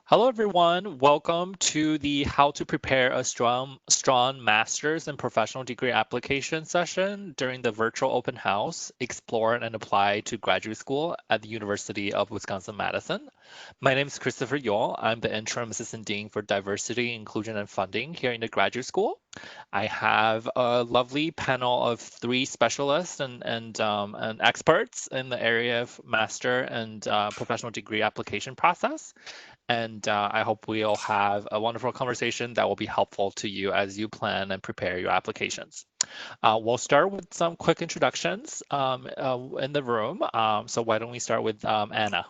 Hello, everyone. Welcome to the How to Prepare a Strong Master's and Professional Degree Application session during the virtual open house, Explore and Apply to Graduate School at the University of Wisconsin-Madison. My name is Christopher Yule. I'm the Interim Assistant Dean for Diversity, Inclusion, and Funding here in the graduate school. I have a lovely panel of three specialists and experts in the area of master and professional degree application process. And I hope we'll have a wonderful conversation that will be helpful to you as you plan and prepare your applications. We'll start with some quick introductions in the room. So why don't we start with Anna?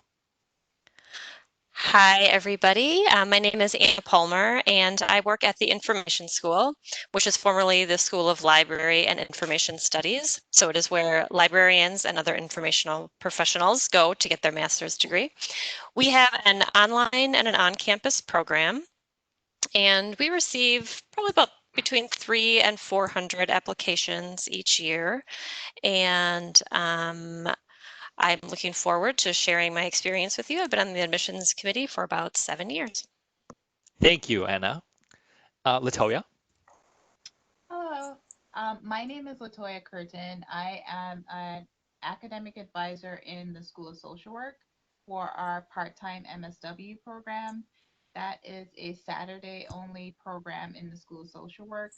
Hi, everybody. My name is Anna Palmer, and I work at the Information School, which is formerly the School of Library and Information Studies. So it is where librarians and other informational professionals go to get their master's degree. We have an online and an on-campus program, and we receive probably about between 300 and 400 applications each year. And I'm looking forward to sharing my experience with you. I've been on the admissions committee for about 7 years. Thank you, Anna. Latoya? Hello, my name is Latoya Kirton. I am an academic advisor in the School of Social Work for our part-time MSW program. That is a Saturday-only program in the School of Social Work.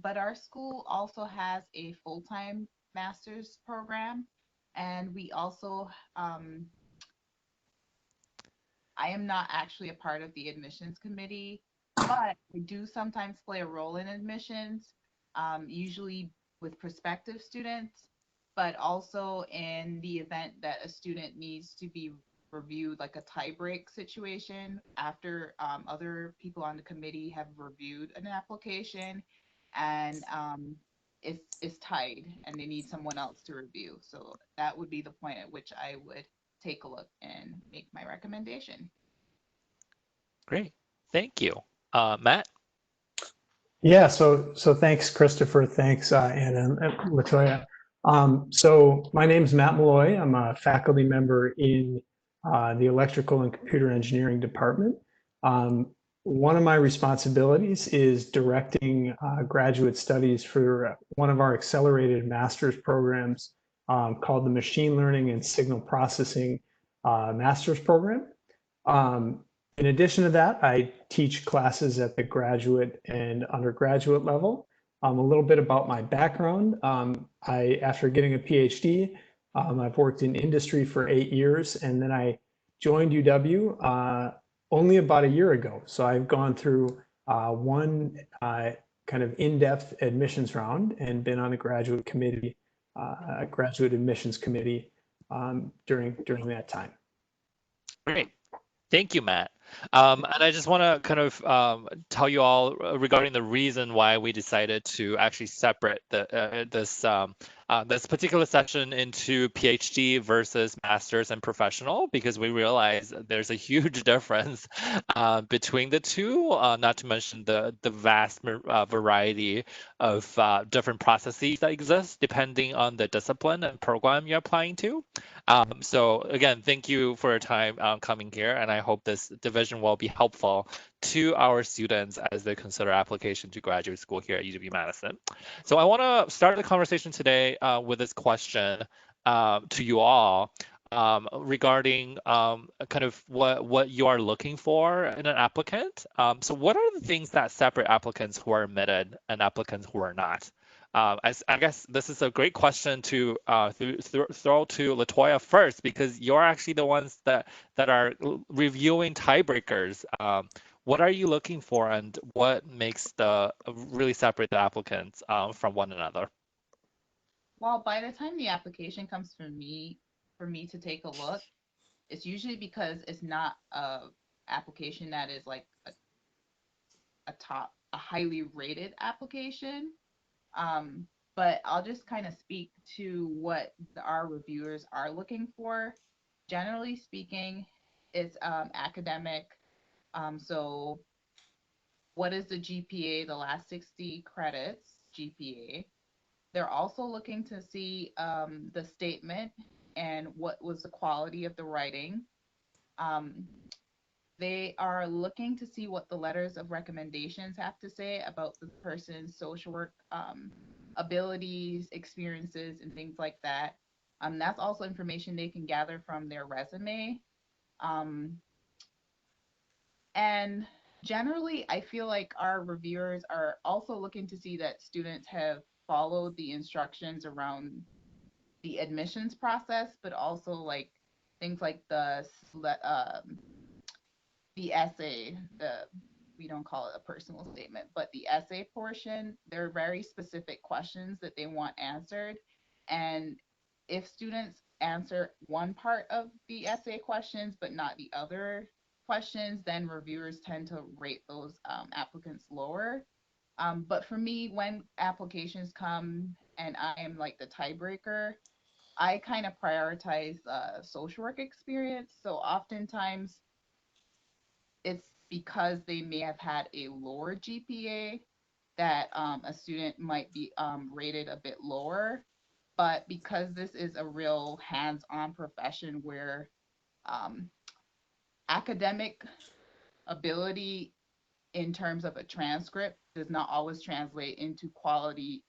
But our school also has a full-time master's program, and we also, I am not actually a part of the admissions committee, but I do sometimes play a role in admissions, usually with prospective students, but also in the event that a student needs to be reviewed, like a tie break situation after other people on the committee have reviewed an application and it's tied and they need someone else to review. So that would be the point at which I would take a look and make my recommendation. Great. Thank you. Matt? Yeah, so thanks, Christopher. Thanks, Anna and Latoya. So my name is Matt Malloy. I'm a faculty member in the Electrical and Computer Engineering Department. Um, One of my responsibilities is directing graduate studies for one of our accelerated master's programs called the Machine Learning and Signal Processing Master's Program. Um, in addition to that, I teach classes at the graduate and undergraduate level. A little bit about my background. After getting a PhD, I've worked in industry for 8 years, and then I joined UW only about a year ago. So I've gone through one kind of in-depth admissions round and been on the graduate committee, graduate admissions committee during that time. Great. Thank you, Matt. And I just want to kind of tell you all regarding the reason why we decided to actually separate this particular session into PhD versus master's and professional, because we realize there's a huge difference between the two, not to mention the vast variety of different processes that exist depending on the discipline and program you're applying to. So again, thank you for your time coming here, and I hope this division will be helpful to our students as they consider application to graduate school here at UW-Madison. So I want to start the conversation today with this question to you all regarding kind of what you are looking for in an applicant. So what are the things that separate applicants who are admitted and applicants who are not? I guess this is a great question to throw to Latoya first, because you're actually the ones that are reviewing tiebreakers. What are you looking for, and what makes the really separate the applicants from one another? Well, by the time the application comes for me to take a look, it's usually because it's not a application that is like a highly rated application. Um, but I'll just kind of speak to what our reviewers are looking for. Generally speaking, it's academic. So what is the GPA, the last 60 credits GPA? They're also looking to see the statement and what was the quality of the writing. Um, They are looking to see what the letters of recommendations have to say about the person's social work abilities, experiences, and things like that. That's also information they can gather from their resume. Um, and generally, I feel like our reviewers are also looking to see that students have followed the instructions around the admissions process, but also like things like the essay, we don't call it a personal statement, but the essay portion, there are very specific questions that they want answered. And if students answer one part of the essay questions, but not the other questions, then reviewers tend to rate those applicants lower. But for me, when applications come and I am like the tiebreaker, I kind of prioritize social work experience. So oftentimes it's because they may have had a lower GPA that a student might be rated a bit lower. But because this is a real hands-on profession where um, academic ability in terms of a transcript does not always translate into quality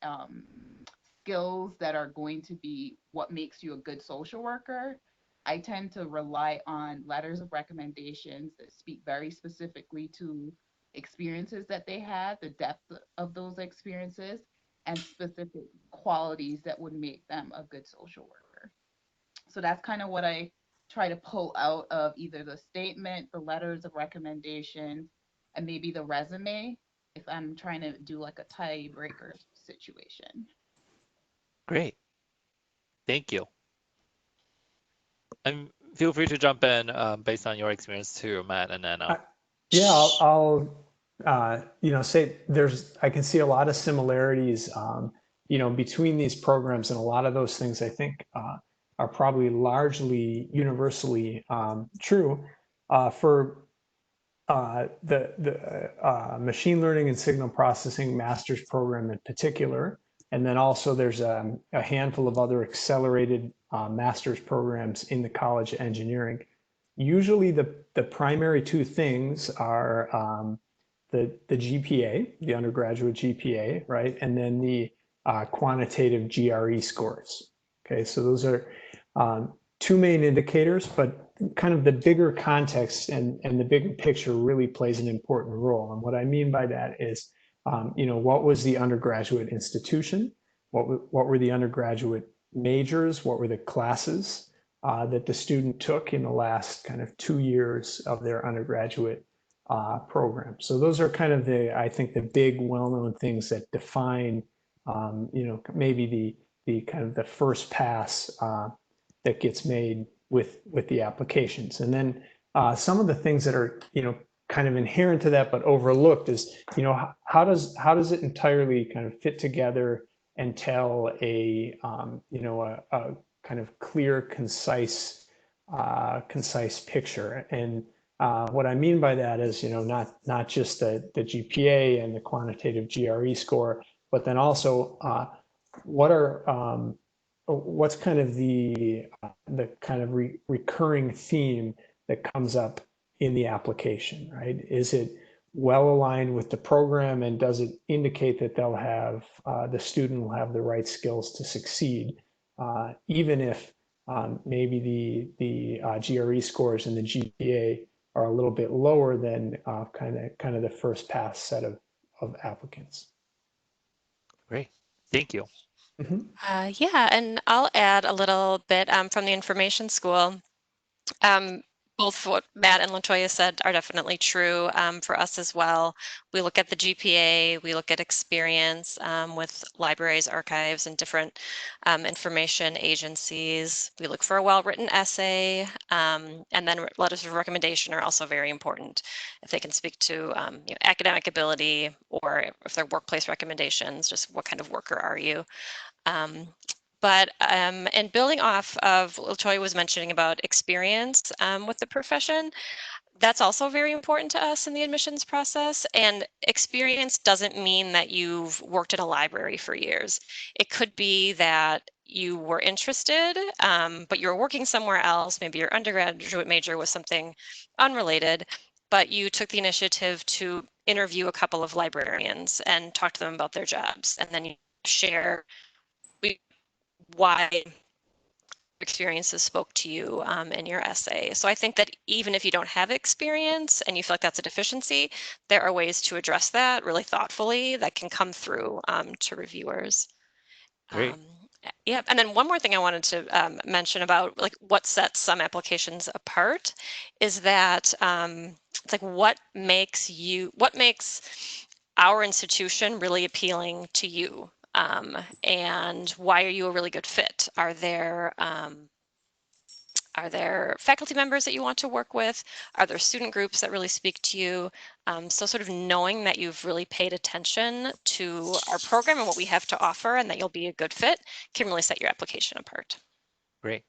skills that are going to be what makes you a good social worker. I tend to rely on letters of recommendations that speak very specifically to experiences that they had, the depth of those experiences, and specific qualities that would make them a good social worker. So that's kind of what I try to pull out of either the statement, the letters of recommendation, and maybe the resume if I'm trying to do like a tiebreaker situation. Great. Thank you. And feel free to jump in based on your experience too, Matt and Anna. Yeah, I'll say I can see a lot of similarities, between these programs, and a lot of those things I think are probably largely universally true for the machine learning and signal processing master's program in particular. And then also there's a handful of other accelerated master's programs in the College of Engineering. Usually the primary two things are the GPA, the undergraduate GPA, right? And then the quantitative GRE scores. Okay, so those are two main indicators, but kind of the bigger context and the bigger picture really plays an important role. And what I mean by that is, what was the undergraduate institution? What were the undergraduate majors? What were the classes that the student took in the last kind of 2 years of their undergraduate program? So those are kind of I think the big well-known things that define, maybe the kind of the first pass that gets made with the applications. And then some of the things that are kind of inherent to that but overlooked is how does it entirely kind of fit together and tell a kind of clear, concise picture. And what I mean by that is not just the GPA and the quantitative GRE score, but then also what's kind of the kind of recurring theme that comes up in the application, right? Is it well aligned with the program, and does it indicate that they'll have the student will have the right skills to succeed, even if maybe the GRE scores and the GPA are a little bit lower than kind of the first pass set of applicants. Great. Thank you. Yeah, and I'll add a little bit from the information school. Both what Matt and Latoya said are definitely true for us as well. We look at the GPA, we look at experience with libraries, archives, and different information agencies. We look for a well-written essay, and then letters of recommendation are also very important. If they can speak to academic ability, or if they're workplace recommendations, just what kind of worker are you? And building off of what Latoya was mentioning about experience with the profession, that's also very important to us in the admissions process. And experience doesn't mean that you've worked at a library for years. It could be that you were interested, but you were working somewhere else. Maybe your undergraduate major was something unrelated, but you took the initiative to interview a couple of librarians and talk to them about their jobs, and then you share why experiences spoke to you in your essay. So I think that even if you don't have experience and you feel like that's a deficiency, there are ways to address that really thoughtfully that can come through to reviewers. Great. Yeah, and then one more thing I wanted to mention about like what sets some applications apart is that it's like what makes our institution really appealing to you, and why are you a really good fit? Are there faculty members that you want to work with? Are there student groups that really speak to you? So sort of knowing that you've really paid attention to our program and what we have to offer and that you'll be a good fit can really set your application apart. Great.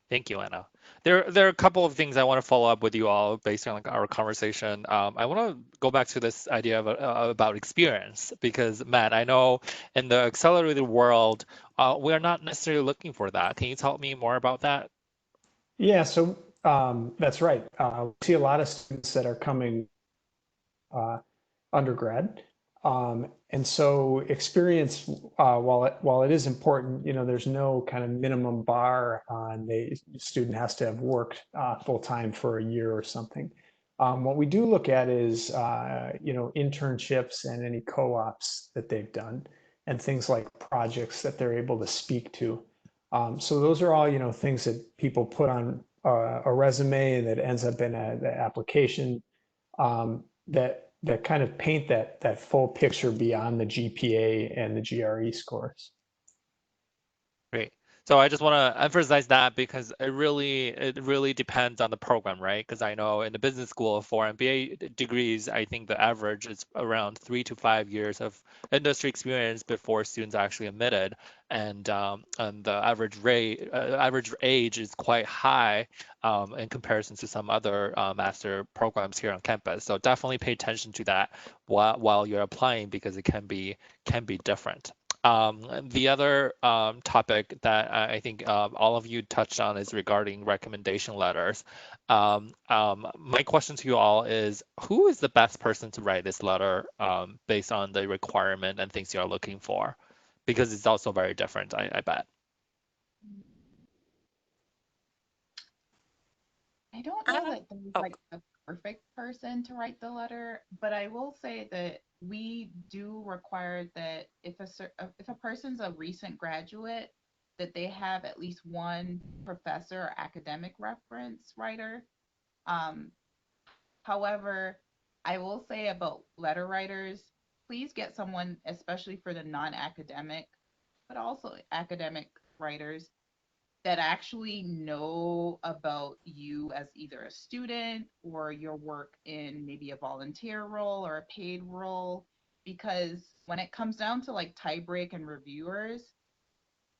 Thank you, Anna. There are a couple of things I want to follow up with you all based on like our conversation. I want to go back to this idea of about experience because Matt, I know in the accelerated world, we are not necessarily looking for that. Can you tell me more about that? Yeah, so that's right. We see a lot of students that are coming undergrad. And so experience, while it is important, there's no kind of minimum bar on the student has to have worked full time for a year or something. What we do look at is, internships and any co-ops that they've done and things like projects that they're able to speak to. So those are all, things that people put on a resume that ends up in the application that kind of paint that full picture beyond the GPA and the GRE scores. Great. So I just want to emphasize that because it really depends on the program, right? Because I know in the business school for MBA degrees, I think the average is around 3 to 5 years of industry experience before students are actually admitted, and the average age is quite high in comparison to some other master programs here on campus. So definitely pay attention to that while you're applying because it can be different. The other topic that I think all of you touched on is regarding recommendation letters. My question to you all is, who is the best person to write this letter based on the requirement and things you are looking for? Because it's also very different, I bet. I don't know that there's Oh, like a perfect person to write the letter, but I will say that we do require that if a person's a recent graduate, that they have at least one professor or academic reference writer. Um, However, I will say about letter writers, please get someone, especially for the non-academic, but also academic writers that actually know about you as either a student or your work in maybe a volunteer role or a paid role. Because when it comes down to like tiebreak and reviewers,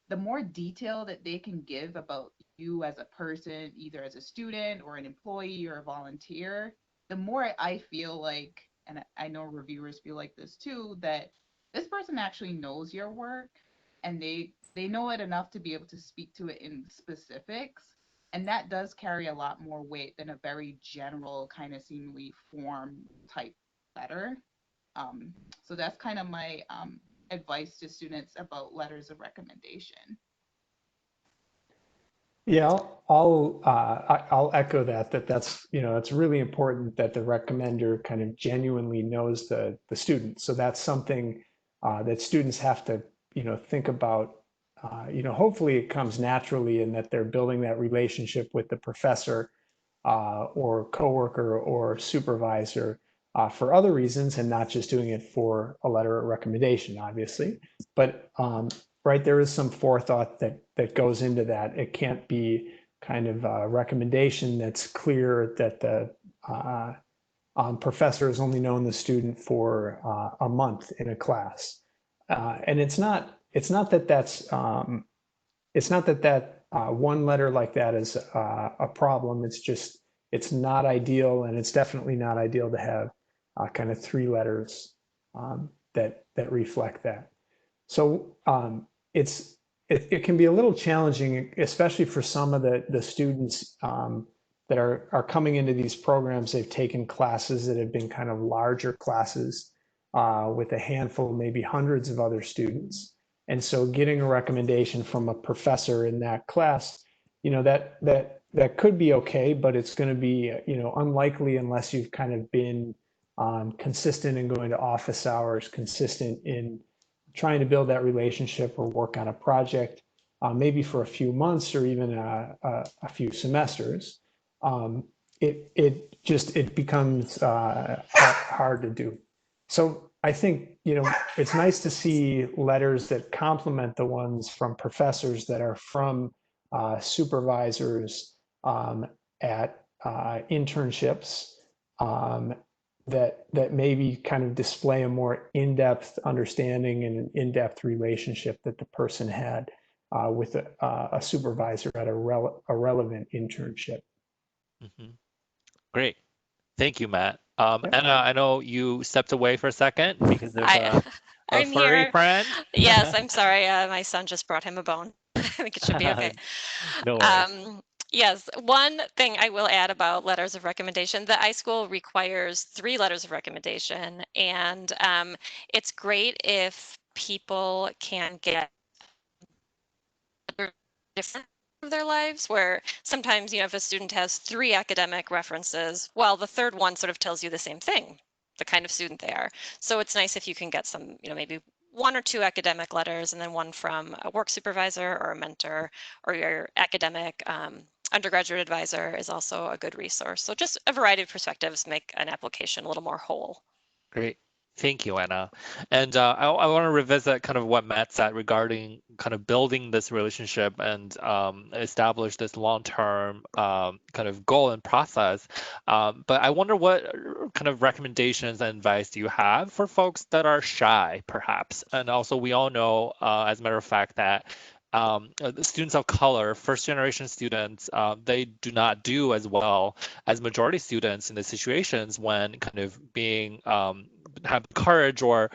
the more detail that they can give about you as a person, either as a student or an employee or a volunteer, the more I feel like, and I know reviewers feel like this too, that this person actually knows your work and they know it enough to be able to speak to it in specifics. And that does carry a lot more weight than a very general kind of seemingly form type letter. Um, so that's kind of my advice to students about letters of recommendation. Yeah, I'll echo that's it's really important that the recommender kind of genuinely knows the student. So that's something that students have to think about. Hopefully it comes naturally in that they're building that relationship with the professor or coworker or supervisor for other reasons and not just doing it for a letter of recommendation, obviously. But right, there is some forethought that goes into that. It can't be kind of a recommendation that's clear that the professor has only known the student for a month in a class. And it's not that one letter like that is a problem. It's just, it's not ideal, and it's definitely not ideal to have kind of three letters that reflect that. So it can be a little challenging, especially for some of the students that are coming into these programs. They've taken classes that have been kind of larger classes with a handful, maybe hundreds of other students. And so getting a recommendation from a professor in that class, that could be okay, but it's going to be, unlikely unless you've kind of been consistent in going to office hours, consistent in trying to build that relationship or work on a project, maybe for a few months or even a few semesters. It becomes hard to do. So I think, it's nice to see letters that complement the ones from professors that are from supervisors at internships that maybe kind of display a more in-depth understanding and an in-depth relationship that the person had with a supervisor at a relevant internship. Mm-hmm. Great. Thank you, Matt. Yep. Anna, I know you stepped away for a second because there's a I'm furry here. friend. Yes, I'm sorry. My son just brought him a bone. I think it should be okay. No worries. Yes, one thing I will add about letters of recommendation, the iSchool requires 3 letters of recommendation, and it's great if people can get different of their lives, where sometimes, if a student has 3 academic references, well, the third one sort of tells you the same thing, the kind of student they are. So it's nice if you can get some, maybe 1 or 2 academic letters and then one from a work supervisor or a mentor, or your academic undergraduate advisor is also a good resource. So just a variety of perspectives make an application a little more whole. Great. Thank you, Anna. And I want to revisit kind of what Matt said regarding kind of building this relationship and establish this long-term kind of goal and process. But I wonder what kind of recommendations and advice do you have for folks that are shy, perhaps? And also, we all know, as a matter of fact, that the students of color, first generation students, they do not do as well as majority students in the situations when kind of being have courage or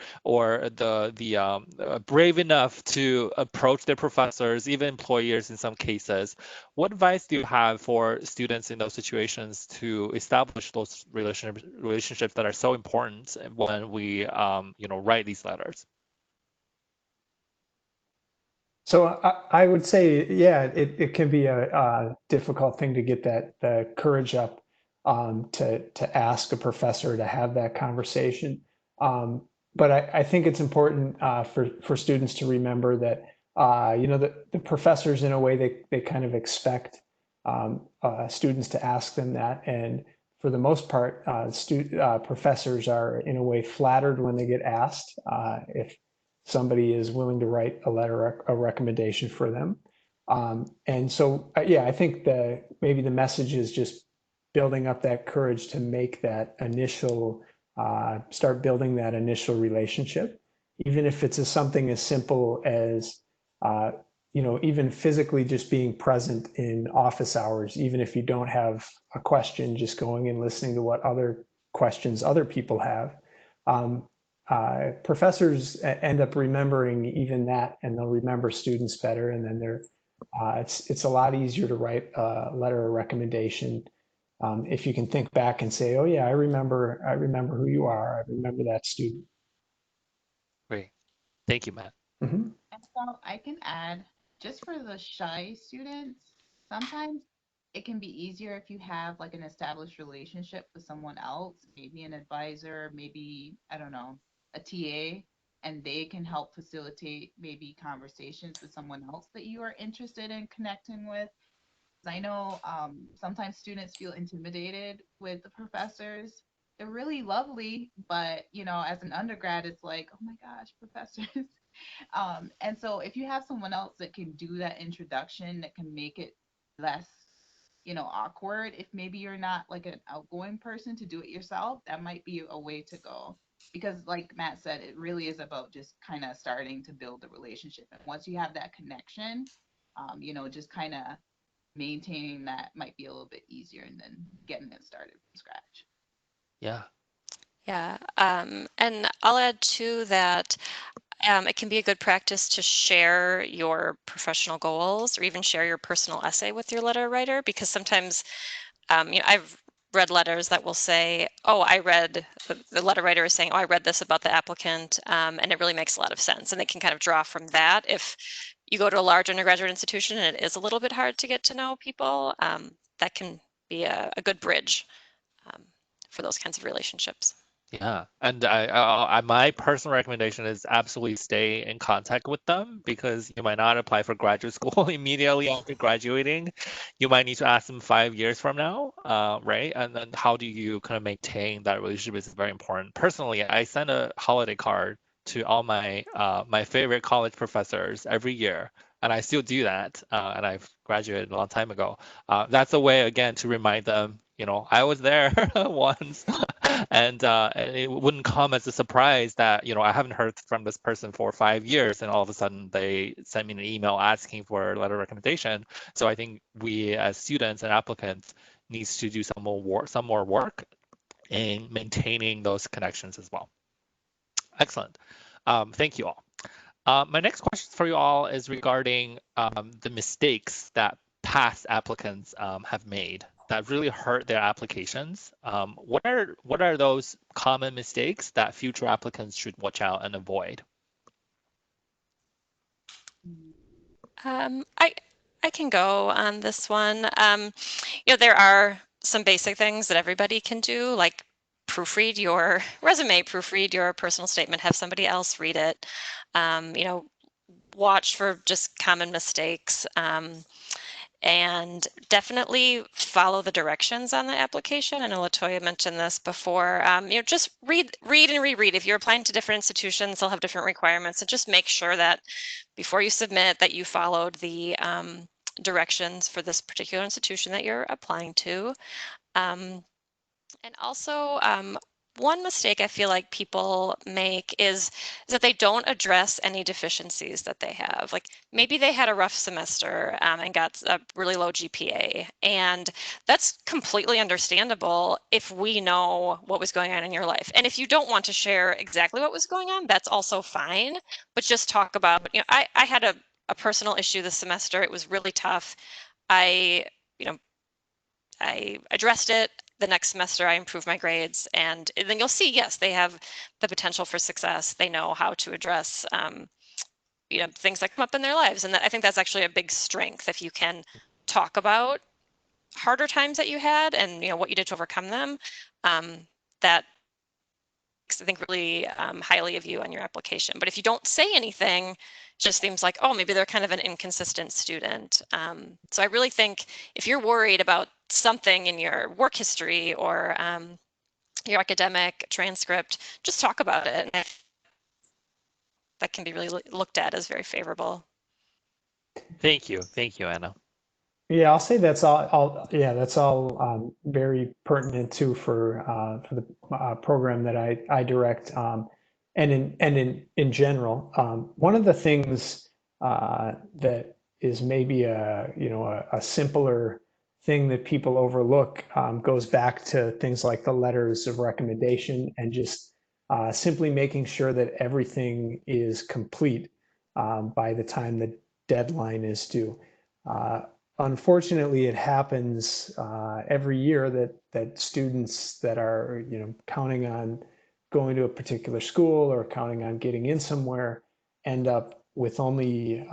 brave enough to approach their professors, even employers in some cases. What advice do you have for students in those situations to establish those relationships that are so important when we write these letters? So I would say, yeah, it can be a difficult thing to get the courage up to ask a professor to have that conversation. But I think it's important for students to remember that the professors, in a way, they kind of expect students to ask them that, and for the most part, professors are in a way flattered when they get asked if somebody is willing to write a letter, a recommendation for them. And so, yeah, I think maybe the message is just building up that courage to make that initial, start building that initial relationship, even if it's something as simple as, even physically just being present in office hours, even if you don't have a question, just going and listening to what other questions other people have. Professors end up remembering even that, and they'll remember students better. And then it's a lot easier to write a letter of recommendation if you can think back and say, "Oh yeah, I remember who you are. I remember that student." Great. Thank you, Matt. Mm-hmm. And so I can add, just for the shy students, sometimes it can be easier if you have like an established relationship with someone else, maybe an advisor, maybe, I don't know, a TA, and they can help facilitate maybe conversations with someone else that you are interested in connecting with. I know sometimes students feel intimidated with the professors. They're really lovely, but as an undergrad, it's like, oh my gosh, professors. And so if you have someone else that can do that introduction, that can make it less, awkward, if maybe you're not like an outgoing person to do it yourself, that might be a way to go. Because like Matt said, it really is about just kind of starting to build the relationship. And once you have that connection, just kind of maintaining that might be a little bit easier than getting it started from scratch. Yeah. Yeah, and I'll add to that. It can be a good practice to share your professional goals or even share your personal essay with your letter writer, because sometimes I've read letters that will say, oh, the letter writer is saying, oh, I read this about the applicant, and it really makes a lot of sense. And they can kind of draw from that. If you go to a large undergraduate institution and it is a little bit hard to get to know people, that can be a good bridge for those kinds of relationships. Yeah, and my personal recommendation is absolutely stay in contact with them because you might not apply for graduate school immediately after graduating. You might need to ask them 5 years from now, right? And then how do you kind of maintain that relationship is very important. Personally, I send a holiday card to all my favorite college professors every year, and I still do that. And I've graduated a long time ago. That's a way again to remind them, I was there once. And it wouldn't come as a surprise that, I haven't heard from this person for 5 years, and all of a sudden they send me an email asking for a letter of recommendation. So I think we as students and applicants needs to do some more work in maintaining those connections as well. Excellent. Thank you all. My next question for you all is regarding the mistakes that past applicants have made that really hurt their applications. What are those common mistakes that future applicants should watch out and avoid? I can go on this one. There are some basic things that everybody can do, like proofread your resume, proofread your personal statement, have somebody else read it. Watch for just common mistakes. And definitely follow the directions on the application. I know Latoya mentioned this before. Just read and reread. If you're applying to different institutions, they'll have different requirements. And just make sure that before you submit that you followed the directions for this particular institution that you're applying to. And also, one mistake I feel like people make is that they don't address any deficiencies that they have. Like maybe they had a rough semester and got a really low GPA, and that's completely understandable if we know what was going on in your life. And if you don't want to share exactly what was going on, that's also fine. But just talk about, I had a personal issue this semester. It was really tough. I addressed it. The next semester, I improved my grades, and then you'll see, yes, they have the potential for success. They know how to address, things that come up in their lives, and I think that's actually a big strength if you can talk about harder times that you had and what you did to overcome them. That I think really highly of you on your application. But if you don't say anything, it just seems like, oh, maybe they're kind of an inconsistent student. So I really think if you're worried about something in your work history or your academic transcript, just talk about it. And that can be really looked at as very favorable. Thank you, Anna. Yeah, I'll say that's all very pertinent too for the program that I direct, and in general. One of the things that is maybe a simpler thing that people overlook goes back to things like the letters of recommendation and just simply making sure that everything is complete by the time the deadline is due. Unfortunately, it happens every year that students that are counting on going to a particular school or counting on getting in somewhere end up with only,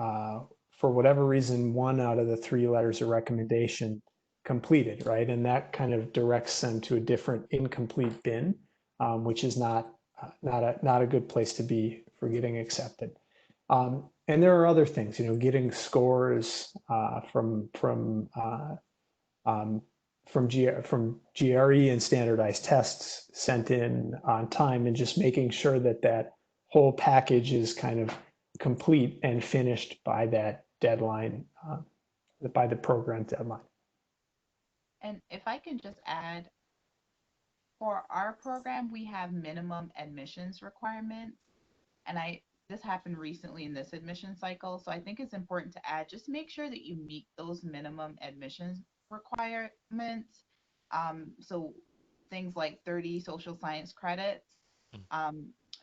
for whatever reason, 1 out of the 3 letters of recommendation completed, right? And that kind of directs them to a different incomplete bin, which is not a good place to be for getting accepted. And there are other things, getting scores from GRE and standardized tests sent in on time, and just making sure that whole package is kind of complete and finished by that deadline, by the program deadline. And if I can just add, for our program, we have minimum admissions requirements. And this happened recently in this admission cycle. So I think it's important to add, just make sure that you meet those minimum admissions requirements. So things like 30 social science credits,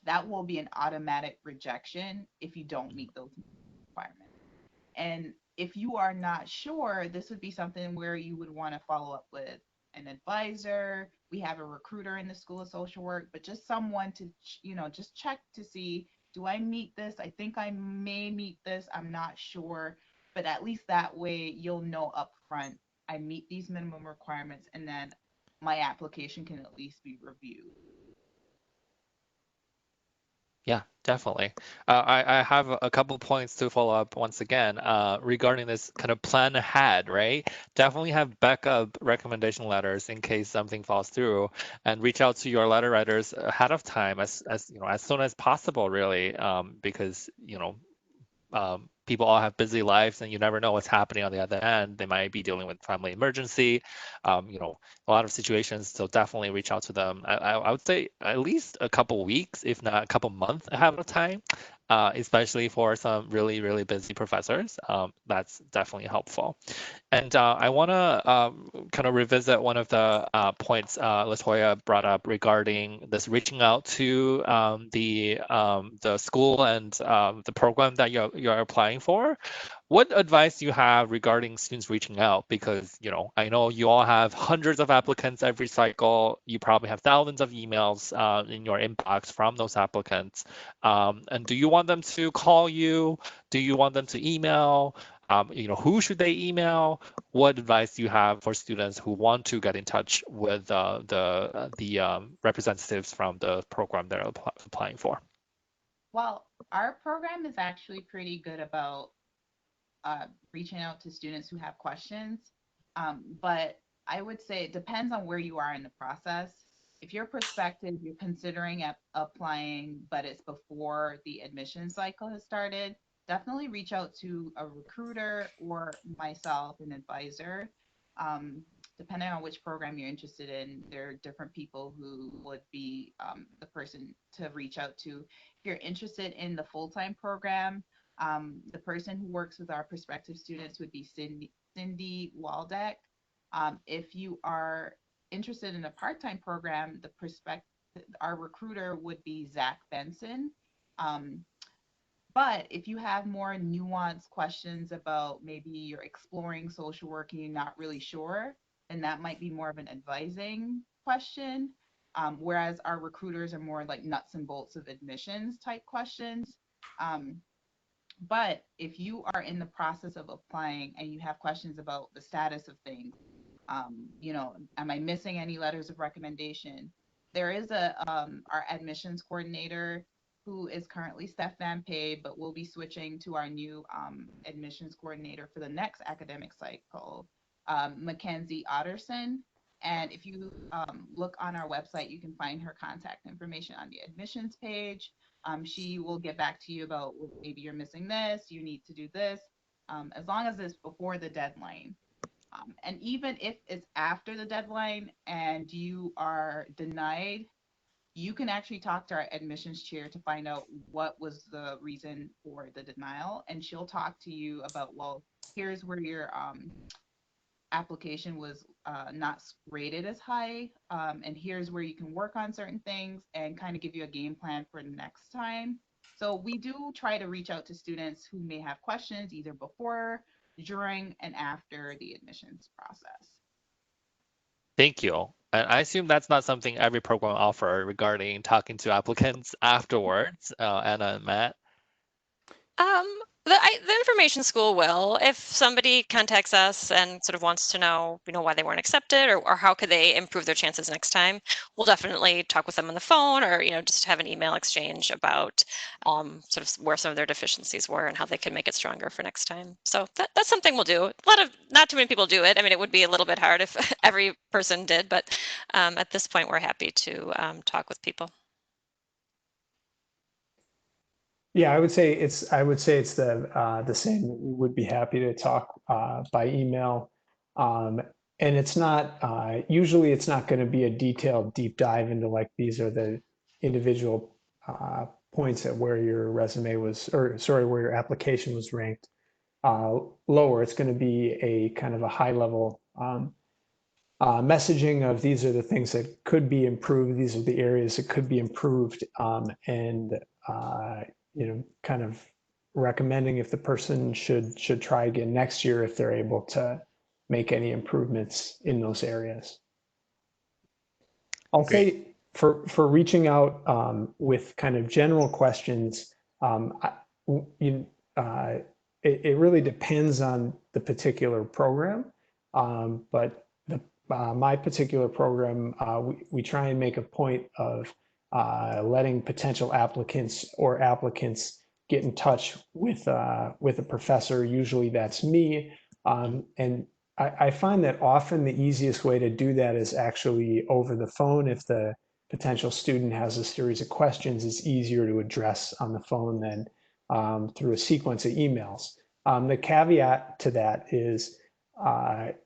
that will be an automatic rejection if you don't meet those requirements. And if you are not sure, this would be something where you would want to follow up with an advisor. We have a recruiter in the School of Social Work, but just someone to, just check to see, do I meet this? I think I may meet this. I'm not sure. But at least that way you'll know upfront, I meet these minimum requirements, and then my application can at least be reviewed. Yeah, definitely. I have a couple points to follow up once again regarding this kind of plan ahead, right? Definitely have backup recommendation letters in case something falls through, and reach out to your letter writers ahead of time as as soon as possible, really, because people all have busy lives and you never know what's happening on the other end. They might be dealing with family emergency, a lot of situations. So definitely reach out to them. I would say at least a couple weeks, if not a couple months ahead of time, especially for some really, really busy professors. That's definitely helpful. And I want to kind of revisit one of the points Latoya brought up regarding this reaching out to the school and the program that you're applying for. What advice do you have regarding students reaching out? Because, I know you all have hundreds of applicants every cycle. You probably have thousands of emails in your inbox from those applicants. And do you want them to call you? Do you want them to email? Who should they email? What advice do you have for students who want to get in touch with the representatives from the program they're applying for? Well, our program is actually pretty good about reaching out to students who have questions. But I would say it depends on where you are in the process. If you're prospective, you're considering applying, but it's before the admission cycle has started, definitely reach out to a recruiter or myself, an advisor. Um, Depending on which program you're interested in, there are different people who would be the person to reach out to. If you're interested in the full-time program, the person who works with our prospective students would be Cindy Waldeck. If you are interested in a part-time program, our recruiter would be Zach Benson. Um, but if you have more nuanced questions about maybe you're exploring social work and you're not really sure, then that might be more of an advising question. Whereas our recruiters are more like nuts and bolts of admissions type questions. Um, but if you are in the process of applying and you have questions about the status of things, am I missing any letters of recommendation? There is our admissions coordinator who is currently Steph Van Pay, but we'll be switching to our new admissions coordinator for the next academic cycle, Mackenzie Otterson. And if you look on our website, you can find her contact information on the admissions page. She will get back to you about maybe you're missing this, you need to do this, as long as it's before the deadline. And even if it's after the deadline and you are denied, you can actually talk to our admissions chair to find out what was the reason for the denial. And she'll talk to you about, well, here's where your application was not rated as high, and here's where you can work on certain things and kind of give you a game plan for next time. So we do try to reach out to students who may have questions either before, during, and after the admissions process. Thank you. And I assume that's not something every program offer regarding talking to applicants afterwards, Anna and Matt. Um, the information school will. If somebody contacts us and sort of wants to know, why they weren't accepted or how could they improve their chances next time, we'll definitely talk with them on the phone or, just have an email exchange about sort of where some of their deficiencies were and how they can make it stronger for next time. So that's something we'll do. Not too many people do it. I mean, it would be a little bit hard if every person did, but at this point, we're happy to talk with people. Yeah, I would say it's the same. We would be happy to talk by email. And it's not usually it's not going to be a detailed deep dive into like these are the individual points at where your resume was, or sorry, where your application was ranked lower. It's going to be a kind of a high level messaging of these are the things that could be improved. These are the areas that could be improved, and kind of recommending if the person should try again next year if they're able to make any improvements in those areas. I'll Great. say for reaching out with kind of general questions, you, it really depends on the particular program. But my particular program, we try and make a point of letting potential applicants or applicants get in touch with a professor. Usually that's me. And I find that often the easiest way to do that is actually over the phone. If the potential student has a series of questions, it's easier to address on the phone than through a sequence of emails. The caveat to that is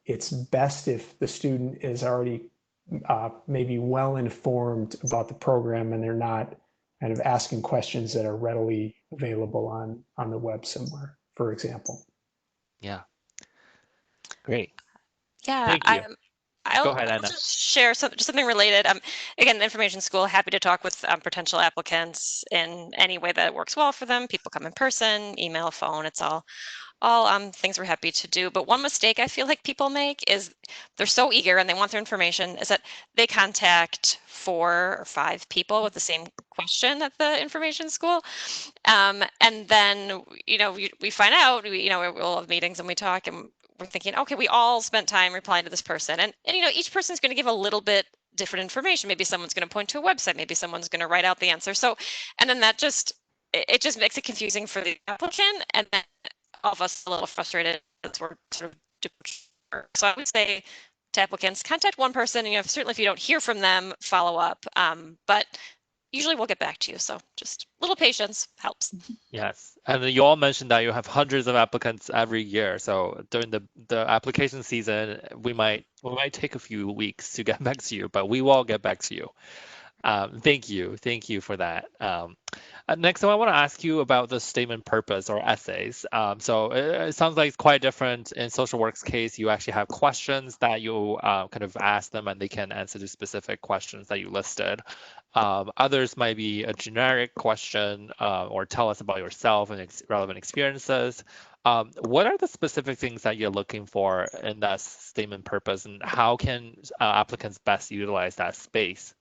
it's best if the student is already maybe well informed about the program and they're not kind of asking questions that are readily available on the web somewhere, for example. Yeah. Great. Yeah, Thank you. Go I'll ahead, Anna. just share just something related. Again, the information school, happy to talk with potential applicants in any way that works well for them. People come in person, email, phone, it's all things we're happy to do. But one mistake I feel like people make is they're so eager and they want their information is that they contact 4 or 5 people with the same question at the information school. And then, we find out, we'll have meetings and we talk and we're thinking, okay, we all spent time replying to this person. And each person's going to give a little bit different information. Maybe someone's going to point to a website. Maybe someone's going to write out the answer. So, and then that it just makes it confusing for the applicant. And then all of us a little frustrated as we're sort of doing work. So I would say to applicants, contact one person. Certainly if you don't hear from them, follow up. But usually we'll get back to you. So just a little patience helps. Yes. And you all mentioned that you have hundreds of applicants every year. So during the application season, we might take a few weeks to get back to you, but we will get back to you. Thank you. Thank you for that. Next, I want to ask you about the statement purpose or essays. So it sounds like it's quite different in social work's case. You actually have questions that you kind of ask them and they can answer the specific questions that you listed. Others might be a generic question or tell us about yourself and relevant experiences. What are the specific things that you're looking for in that statement purpose, and how can applicants best utilize that space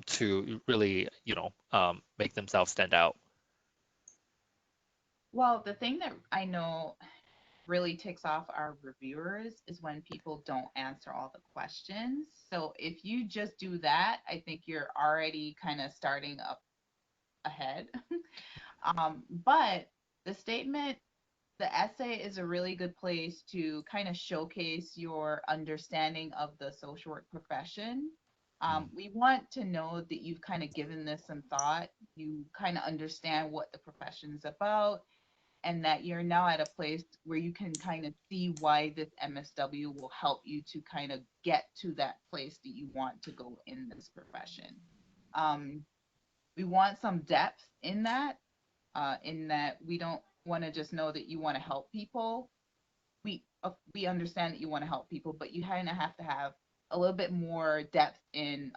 to really, make themselves stand out? Well, the thing that I know really ticks off our reviewers is when people don't answer all the questions. So if you just do that, I think you're already kind of starting up ahead. But the essay is a really good place to kind of showcase your understanding of the social work profession. We want to know that you've kind of given this some thought, you kind of understand what the profession's about, and that you're now at a place where you can kind of see why this MSW will help you to kind of get to that place that you want to go in this profession. We want some depth in that we don't want to just know that you want to help people. We understand that you want to help people, but you kind of have to have a little bit more depth in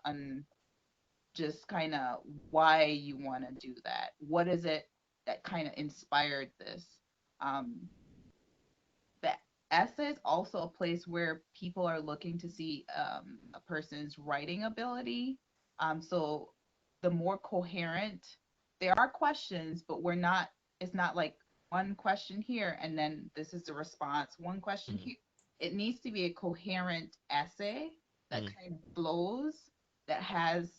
just kind of why you want to do that. What is it that kind of inspired this? The essay is also a place where people are looking to see a person's writing ability. So the more coherent, there are questions, but it's not like one question here and then this is the response, one question here. It needs to be a coherent essay that kind of flows, that has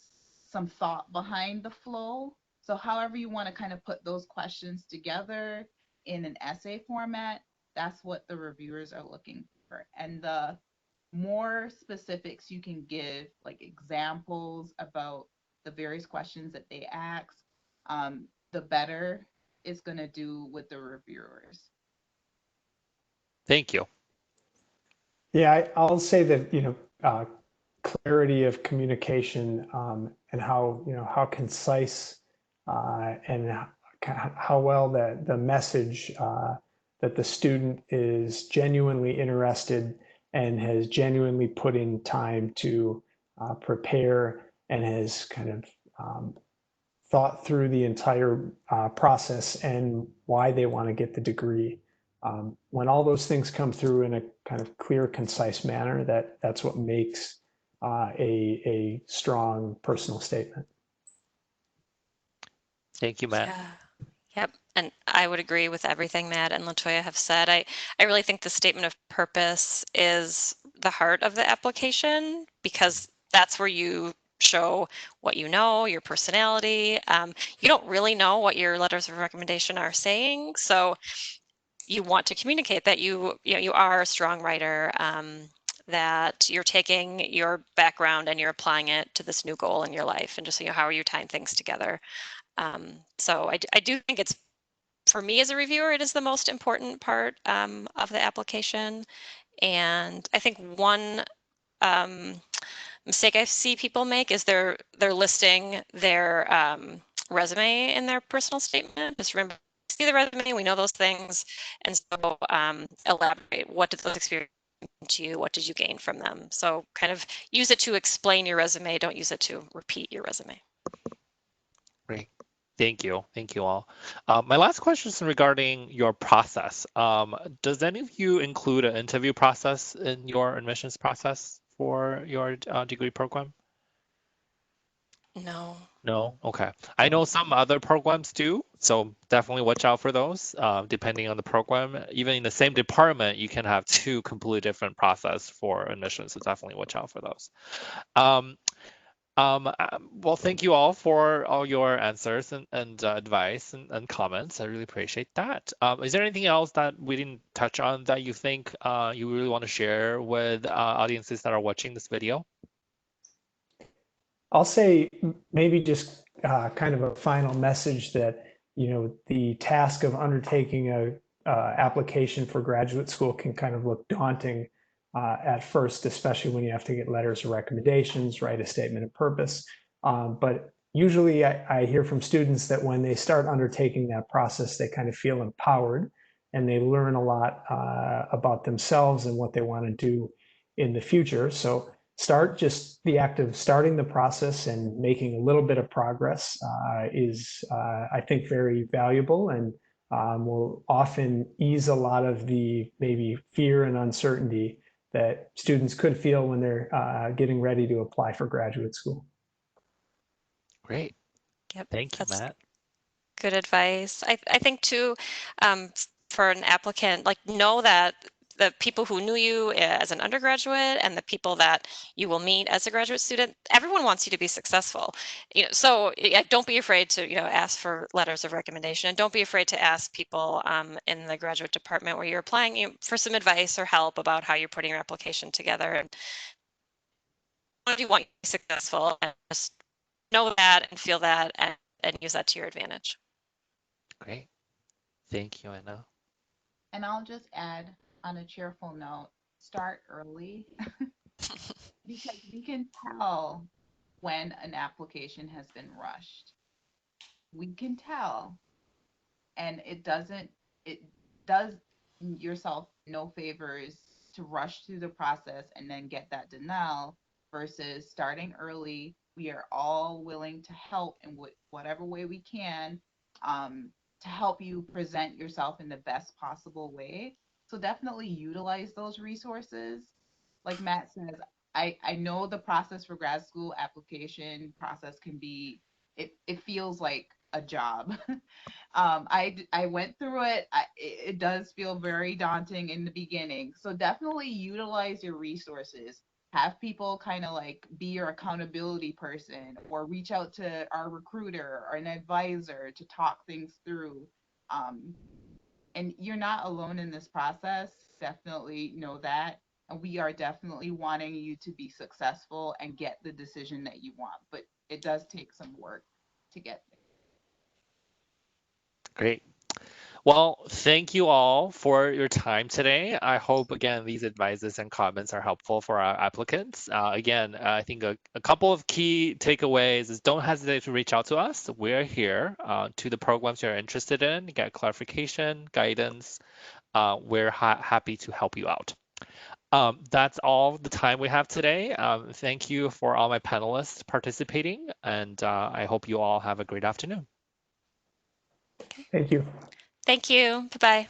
some thought behind the flow. So however you want to kind of put those questions together in an essay format, that's what the reviewers are looking for. And the more specifics you can give, like examples about the various questions that they ask, the better it's going to do with the reviewers. Thank you. Yeah, I'll say that, clarity of communication and how concise and how well the message that the student is genuinely interested and has genuinely put in time to prepare and has kind of thought through the entire process and why they want to get the degree. When all those things come through in a kind of clear, concise manner, that's what makes a strong personal statement. Thank you, Matt. Yeah. Yep. And I would agree with everything Matt and Latoya have said. I really think the statement of purpose is the heart of the application, because that's where you show what you know, your personality. You don't really know what your letters of recommendation are saying, so you want to communicate that you are a strong writer, that you're taking your background and you're applying it to this new goal in your life, and just how are you tying things together. So I do think it's, for me as a reviewer, it is the most important part of the application. And I think one mistake I see people make is they're listing their resume in their personal statement. Just remember, see the resume, we know those things. And so elaborate, what did those experiences mean to you? What did you gain from them? So kind of use it to explain your resume, don't use it to repeat your resume. Great. Thank you. Thank you all. My last question is regarding your process. Does any of you include an interview process in your admissions process for your degree program? No. No? Okay. I know some other programs do, so definitely watch out for those. Depending on the program, even in the same department, you can have two completely different process for admissions, so definitely watch out for those. Well, thank you all for all your answers and advice and comments. I really appreciate that. Is there anything else that we didn't touch on that you think you really want to share with audiences that are watching this video? I'll say maybe just kind of a final message that, the task of undertaking a application for graduate school can kind of look daunting at first, especially when you have to get letters of recommendations, write a statement of purpose. But usually I hear from students that when they start undertaking that process, they kind of feel empowered and they learn a lot about themselves and what they want to do in the future. So just the act of starting the process and making a little bit of progress is, I think, very valuable and will often ease a lot of the maybe fear and uncertainty that students could feel when they're getting ready to apply for graduate school. Great. Yep. Thank you, That's Matt. good advice. I think too, for an applicant, know that the people who knew you as an undergraduate and the people that you will meet as a graduate student, everyone wants you to be successful. So don't be afraid to ask for letters of recommendation, and don't be afraid to ask people in the graduate department where you're applying for some advice or help about how you're putting your application together. And what do you want to be successful, and just know that and feel that and use that to your advantage. Great. Thank you, Anna. And I'll just add on a cheerful note, start early because we can tell when an application has been rushed. We can tell. And it does yourself no favors to rush through the process and then get that denial versus starting early. We are all willing to help in whatever way we can, to help you present yourself in the best possible way. So definitely utilize those resources. Like Matt says, I know the process for grad school application process can be, it feels like a job. I went through it. It does feel very daunting in the beginning. So definitely utilize your resources. Have people kind of be your accountability person, or reach out to our recruiter or an advisor to talk things through. And you're not alone in this process. Definitely know that. And we are definitely wanting you to be successful and get the decision that you want. But it does take some work to get there. Great. Well, thank you all for your time today. I hope, again, these advices and comments are helpful for our applicants. Again, I think a couple of key takeaways is don't hesitate to reach out to us. We're here to the programs you're interested in, get clarification, guidance. We're happy to help you out. That's all the time we have today. Thank you for all my panelists participating, and I hope you all have a great afternoon. Thank you. Thank you. Bye-bye.